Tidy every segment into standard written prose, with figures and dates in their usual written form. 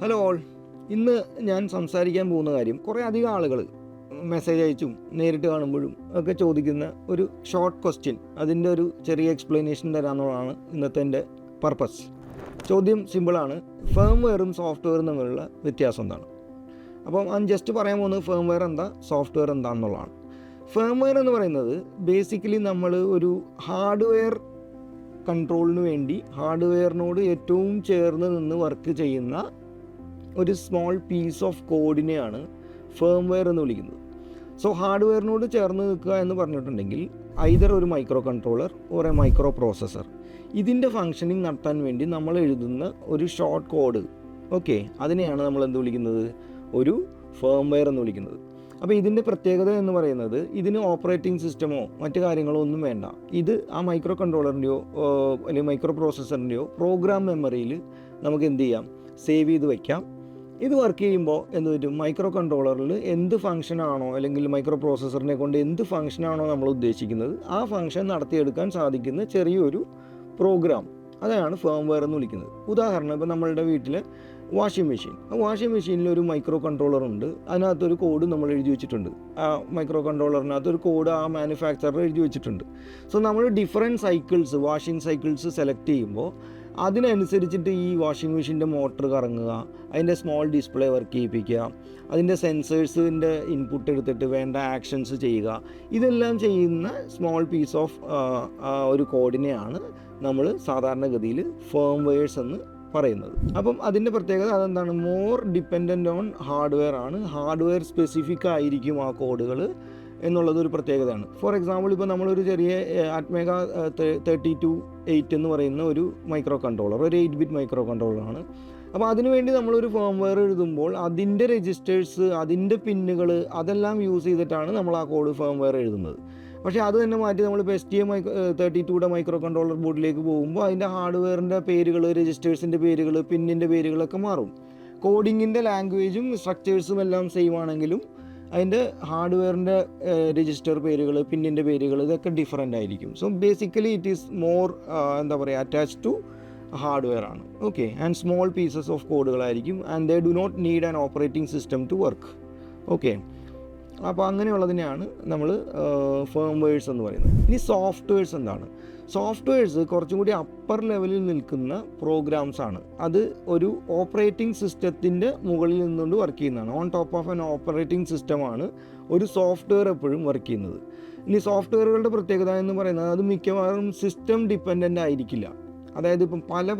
Hello all. ഇന്ന് ഞാൻ സംസാരിക്കാൻ പോകുന്ന കാര്യം കുറേ അധികം ആളുകൾ മെസ്സേജ് അയച്ചും നേരിട്ട് കാണുമ്പോഴും ഒക്കെ ചോദിക്കുന്ന ഒരു ഷോർട്ട് ക്വസ്റ്റ്യൻ, അതിൻ്റെ ഒരു ചെറിയ എക്സ്പ്ലനേഷൻ തരാമെന്നുള്ളതാണ് ഇന്നത്തെ എൻ്റെ പർപ്പസ്. ചോദ്യം സിമ്പിളാണ്. ഫേംവെയറും സോഫ്റ്റ്വെയറും തമ്മിലുള്ള വ്യത്യാസം എന്താണ്? അപ്പം ഞാൻ ജസ്റ്റ് പറയാൻ പോകുന്നത് ഫേംവെയർ എന്താ, സോഫ്റ്റ്വെയർ എന്താണെന്നുള്ളതാണ്. ഫേംവെയർ എന്ന് പറയുന്നത് ബേസിക്കലി നമ്മൾ ഒരു ഹാർഡ്വെയർ കൺട്രോളിന് വേണ്ടി ഹാർഡ്വെയറിനോട് ഏറ്റവും ചേർന്ന് നിന്ന് വർക്ക് ചെയ്യുന്ന ഒരു സ്മോൾ പീസ് ഓഫ് കോഡിനെയാണ് ഫേംവെയർ എന്ന് വിളിക്കുന്നത്. സോ ഹാർഡ്വെയറിനോട് ചേർന്ന് നിൽക്കുക എന്ന് പറഞ്ഞിട്ടുണ്ടെങ്കിൽ ഐദർ ഒരു micro controller or A micro processor, ഇതിൻ്റെ ഫങ്ഷനിങ് നടത്താൻ വേണ്ടി നമ്മൾ എഴുതുന്ന ഒരു ഷോർട്ട് കോഡ്, ഓക്കെ, അതിനെയാണ് നമ്മൾ എന്ത് വിളിക്കുന്നത്? ഒരു ഫേംവെയർ എന്ന് വിളിക്കുന്നത്. അപ്പോൾ ഇതിൻ്റെ പ്രത്യേകത എന്ന് പറയുന്നത് ഇതിന് ഓപ്പറേറ്റിംഗ് സിസ്റ്റമോ മറ്റു കാര്യങ്ങളോ ഒന്നും വേണ്ട. ഇത് ആ മൈക്രോ കൺട്രോളറിൻ്റെയോ അല്ലെങ്കിൽ മൈക്രോ പ്രോസസ്സറിൻ്റെയോ പ്രോഗ്രാം മെമ്മറിയിൽ നമുക്ക് എന്ത് ചെയ്യാം? സേവ് ചെയ്ത് വയ്ക്കാം. ഇത് വർക്ക് ചെയ്യുമ്പോൾ എന്ത് പറ്റും? മൈക്രോ കൺട്രോളറിൽ എന്ത് ഫംഗ്ഷനാണോ അല്ലെങ്കിൽ മൈക്രോ പ്രോസസ്സറിനെ കൊണ്ട് എന്ത് ഫംഗ്ഷനാണോ നമ്മൾ ഉദ്ദേശിക്കുന്നത് ആ ഫംഗ്ഷൻ നടത്തിയെടുക്കാൻ സാധിക്കുന്ന ചെറിയൊരു പ്രോഗ്രാം, അതാണ് ഫേംവെയർ എന്ന് വിളിക്കുന്നത്. ഉദാഹരണം, ഇപ്പോൾ നമ്മളുടെ വീട്ടിൽ വാഷിംഗ് മെഷീനിൽ ഒരു മൈക്രോ കൺട്രോളർ ഉണ്ട്. അതിനകത്തൊരു കോഡ് നമ്മൾ എഴുതി വെച്ചിട്ടുണ്ട്. ആ മൈക്രോ കൺട്രോളറിനകത്തൊരു കോഡ് ആ മാനുഫാക്ചറർ എഴുതി വെച്ചിട്ടുണ്ട്. സോ നമ്മൾ different cycles, washing cycles select ചെയ്യുമ്പോൾ അതിനനുസരിച്ചിട്ട് ഈ വാഷിംഗ് മെഷീൻ്റെ മോട്ടർ കറങ്ങുക, അതിൻ്റെ സ്മോൾ ഡിസ്പ്ലേ വർക്ക് ചെയ്യിപ്പിക്കുക, അതിൻ്റെ സെൻസേഴ്സിൻ്റെ ഇൻപുട്ട് എടുത്തിട്ട് വേണ്ട ആക്ഷൻസ് ചെയ്യുക, ഇതെല്ലാം ചെയ്യുന്ന സ്മോൾ പീസ് ഓഫ് ഒരു കോഡിനെയാണ് നമ്മൾ സാധാരണഗതിയിൽ ഫേംവെയർസ് എന്ന് പറയുന്നത്. അപ്പം അതിൻ്റെ പ്രത്യേകത അതെന്താണ്? മോർ ഡിപ്പെൻഡൻ്റ് ഓൺ ഹാർഡ്വെയർ ആണ്. ഹാർഡ്വെയർ സ്പെസിഫിക് ആയിരിക്കും ആ കോഡുകൾ എന്നുള്ളതൊരു പ്രത്യേകതയാണ്. ഫോർ എക്സാമ്പിൾ, ഇപ്പോൾ നമ്മളൊരു ചെറിയ അറ്റ്മേഗ 3208 എന്ന് പറയുന്ന ഒരു മൈക്രോ കൺട്രോളർ, ഒരു 8-bit മൈക്രോ കൺട്രോളറാണ്. അപ്പോൾ അതിനുവേണ്ടി നമ്മളൊരു ഫേംവെയർ എഴുതുമ്പോൾ അതിൻ്റെ രജിസ്റ്റേഴ്സ്, അതിൻ്റെ പിന്നുകൾ, അതെല്ലാം യൂസ് ചെയ്തിട്ടാണ് നമ്മൾ ആ കോഡ് ഫേംവെയർ എഴുതുന്നത്. പക്ഷേ അത് തന്നെ മാറ്റി നമ്മളിപ്പോൾ STM 32യുടെ മൈക്രോ കൺട്രോളർ ബോർഡിലേക്ക് പോകുമ്പോൾ അതിൻ്റെ ഹാർഡ്വെയറിൻ്റെ പേരുകൾ, രജിസ്റ്റേഴ്സിൻ്റെ പേരുകൾ, പിന്നിൻ്റെ പേരുകളൊക്കെ മാറും. കോഡിങ്ങിൻ്റെ ലാംഗ്വേജും സ്ട്രക്ചേഴ്സും എല്ലാം സെയിം ആണെങ്കിലും അതിൻ്റെ ഹാർഡ്വെയറിൻ്റെ രജിസ്റ്റർ പേരുകൾ, പിന്നിൻ്റെ പേരുകൾ, ഇതൊക്കെ ഡിഫറെൻ്റ് ആയിരിക്കും. So basically it is more എന്താ പറയുക, അറ്റാച്ച്ഡ് ടു ഹാർഡ്വെയർ ആണ്. Okay, and small pieces of കോഡുകളായിരിക്കും. And they do not need an operating system to work. Okay, അപ്പോൾ അങ്ങനെയുള്ളതിനെയാണ് നമ്മൾ ഫേംവെയർസ് എന്ന് പറയുന്നത്. ഇനി സോഫ്റ്റ്വെയർസ് എന്താണ്? സോഫ്റ്റ്വെയർസ് കുറച്ചും കൂടി അപ്പർ ലെവലിൽ നിൽക്കുന്ന പ്രോഗ്രാംസ് ആണ്. അത് ഒരു ഓപ്പറേറ്റിംഗ് സിസ്റ്റത്തിൻ്റെ മുകളിൽ നിന്നുകൊണ്ട് വർക്ക് ചെയ്യുന്നതാണ്. On top of an operating സിസ്റ്റമാണ് ഒരു സോഫ്റ്റ്വെയർ എപ്പോഴും വർക്ക് ചെയ്യുന്നത്. ഇനി സോഫ്റ്റ്വെയറുകളുടെ പ്രത്യേകത എന്ന് പറയുന്നത് അത് മിക്കവാറും സിസ്റ്റം ഡിപ്പെൻഡൻ്റ് ആയിരിക്കില്ല. അതായത് ഇപ്പം പല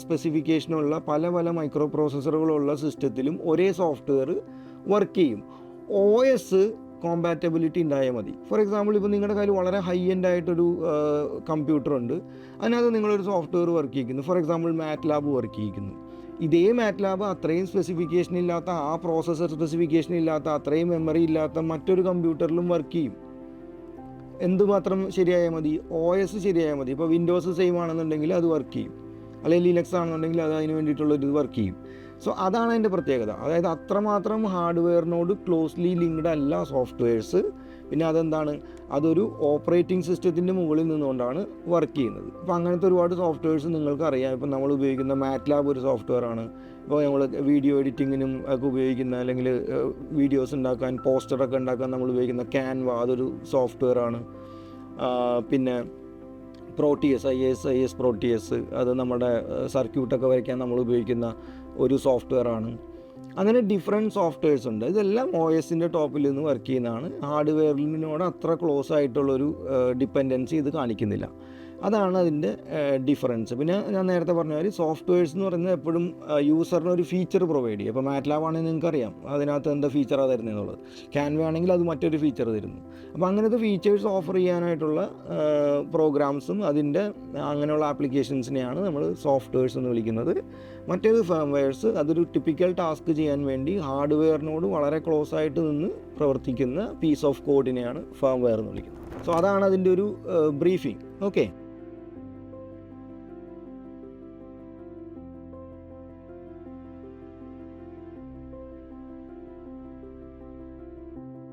സ്പെസിഫിക്കേഷനുള്ള പല മൈക്രോ പ്രോസസ്സറുകളുള്ള സിസ്റ്റത്തിലും ഒരേ സോഫ്റ്റ്വെയർ വർക്ക് ചെയ്യും. OS കോമ്പാറ്റബിലിറ്റി ഉണ്ടായാൽ മതി. ഫോർ എക്സാമ്പിൾ, ഇപ്പോൾ നിങ്ങളുടെ കയ്യിൽ വളരെ ഹൈ എൻഡ് ആയിട്ടൊരു കമ്പ്യൂട്ടർ ഉണ്ട്. അതിനകത്ത് നിങ്ങളൊരു സോഫ്റ്റ്വെയർ വർക്ക് ചെയ്യിക്കുന്നു. ഫോർ എക്സാമ്പിൾ MATLAB വർക്ക് ചെയ്യിക്കുന്നു. ഇതേ MATLAB അത്രയും സ്പെസിഫിക്കേഷൻ ഇല്ലാത്ത, ആ പ്രോസസ്സർ സ്പെസിഫിക്കേഷൻ ഇല്ലാത്ത, അത്രയും മെമ്മറി ഇല്ലാത്ത മറ്റൊരു കമ്പ്യൂട്ടറിലും വർക്ക് ചെയ്യും. എന്തുമാത്രം ശരിയായാൽ മതി? OS ശരിയായാൽ മതി. ഇപ്പോൾ വിൻഡോസ് സെയിം ആണെന്നുണ്ടെങ്കിൽ അത് വർക്ക് ചെയ്യും, അല്ലെങ്കിൽ ലിനക്സ് ആണെന്നുണ്ടെങ്കിൽ അത് അതിന് വേണ്ടിയിട്ടുള്ളൊരു വർക്ക് ചെയ്യും. സോ അതാണ് അതിൻ്റെ പ്രത്യേകത. അതായത് അത്രമാത്രം ഹാർഡ്വെയറിനോട് ക്ലോസ്ലി ലിങ്ക്ഡ് അല്ല സോഫ്റ്റ്വെയർസ്. പിന്നെ അതെന്താണ്? അതൊരു ഓപ്പറേറ്റിംഗ് സിസ്റ്റത്തിൻ്റെ മുകളിൽ നിന്നുകൊണ്ടാണ് വർക്ക് ചെയ്യുന്നത്. അപ്പോൾ അങ്ങനത്തെ ഒരുപാട് സോഫ്റ്റ്വെയർസ് നിങ്ങൾക്ക് അറിയാം. ഇപ്പം നമ്മൾ ഉപയോഗിക്കുന്ന MATLAB ഒരു സോഫ്റ്റ്വെയർ ആണ്. ഇപ്പോൾ നമ്മൾ വീഡിയോ എഡിറ്റിങ്ങിനും ഒക്കെ ഉപയോഗിക്കുന്ന, അല്ലെങ്കിൽ വീഡിയോസ് ഉണ്ടാക്കാൻ, പോസ്റ്ററൊക്കെ ഉണ്ടാക്കാൻ നമ്മൾ ഉപയോഗിക്കുന്ന Canva, അതൊരു സോഫ്റ്റ്വെയർ ആണ്. പിന്നെ പ്രോട്ടിയസ്, IS പ്രോട്ടിയസ്, അത് നമ്മുടെ സർക്യൂട്ടൊക്കെ വരയ്ക്കാൻ നമ്മൾ ഉപയോഗിക്കുന്ന ഒരു സോഫ്റ്റ്വെയർ ആണ്. അങ്ങനെ ഡിഫറെൻറ്റ് സോഫ്റ്റ്വെയർസ് ഉണ്ട്. ഇതെല്ലാം OSൻ്റെ ടോപ്പിൽ നിന്ന് വർക്ക് ചെയ്യുന്നതാണ്. ഹാർഡ്വെയറിനോട് അത്ര ക്ലോസ് ആയിട്ടുള്ളൊരു ഡിപ്പെൻഡൻസി ഇത് കാണിക്കുന്നില്ല. അതാണ് അതിൻ്റെ ഡിഫറൻസ്. പിന്നെ ഞാൻ നേരത്തെ പറഞ്ഞ മാതിരി സോഫ്റ്റ്വെയർസ് എന്ന് പറയുന്നത് എപ്പോഴും യൂസറിന് ഒരു ഫീച്ചർ പ്രൊവൈഡ് ചെയ്യും. ഇപ്പോൾ MATLAB ആണെങ്കിൽ നിങ്ങൾക്കറിയാം അതിനകത്ത് എന്താ ഫീച്ചറാണ് തരുന്നത് എന്നുള്ളത്. Canva ആണെങ്കിൽ അത് മറ്റൊരു ഫീച്ചർ തരുന്നു. അപ്പോൾ അങ്ങനത്തെ ഫീച്ചേഴ്സ് ഓഫർ ചെയ്യാനായിട്ടുള്ള പ്രോഗ്രാംസും അതിൻ്റെ അങ്ങനെയുള്ള ആപ്ലിക്കേഷൻസിനെയാണ് നമ്മൾ സോഫ്റ്റ്വെയർസ് എന്ന് വിളിക്കുന്നത്. മറ്റേത് ഫേംവെയർസ്, അതൊരു ടിപ്പിക്കൽ ടാസ്ക് ചെയ്യാൻ വേണ്ടി ഹാർഡ്വെയറിനോട് വളരെ ക്ലോസ് ആയിട്ട് നിന്ന് പ്രവർത്തിക്കുന്ന പീസ് ഓഫ് കോഡിനെയാണ് ഫേംവെയർ എന്ന് വിളിക്കുന്നത്. സോ അതാണ് അതിൻ്റെ ഒരു ബ്രീഫിംഗ്. ഓക്കെ.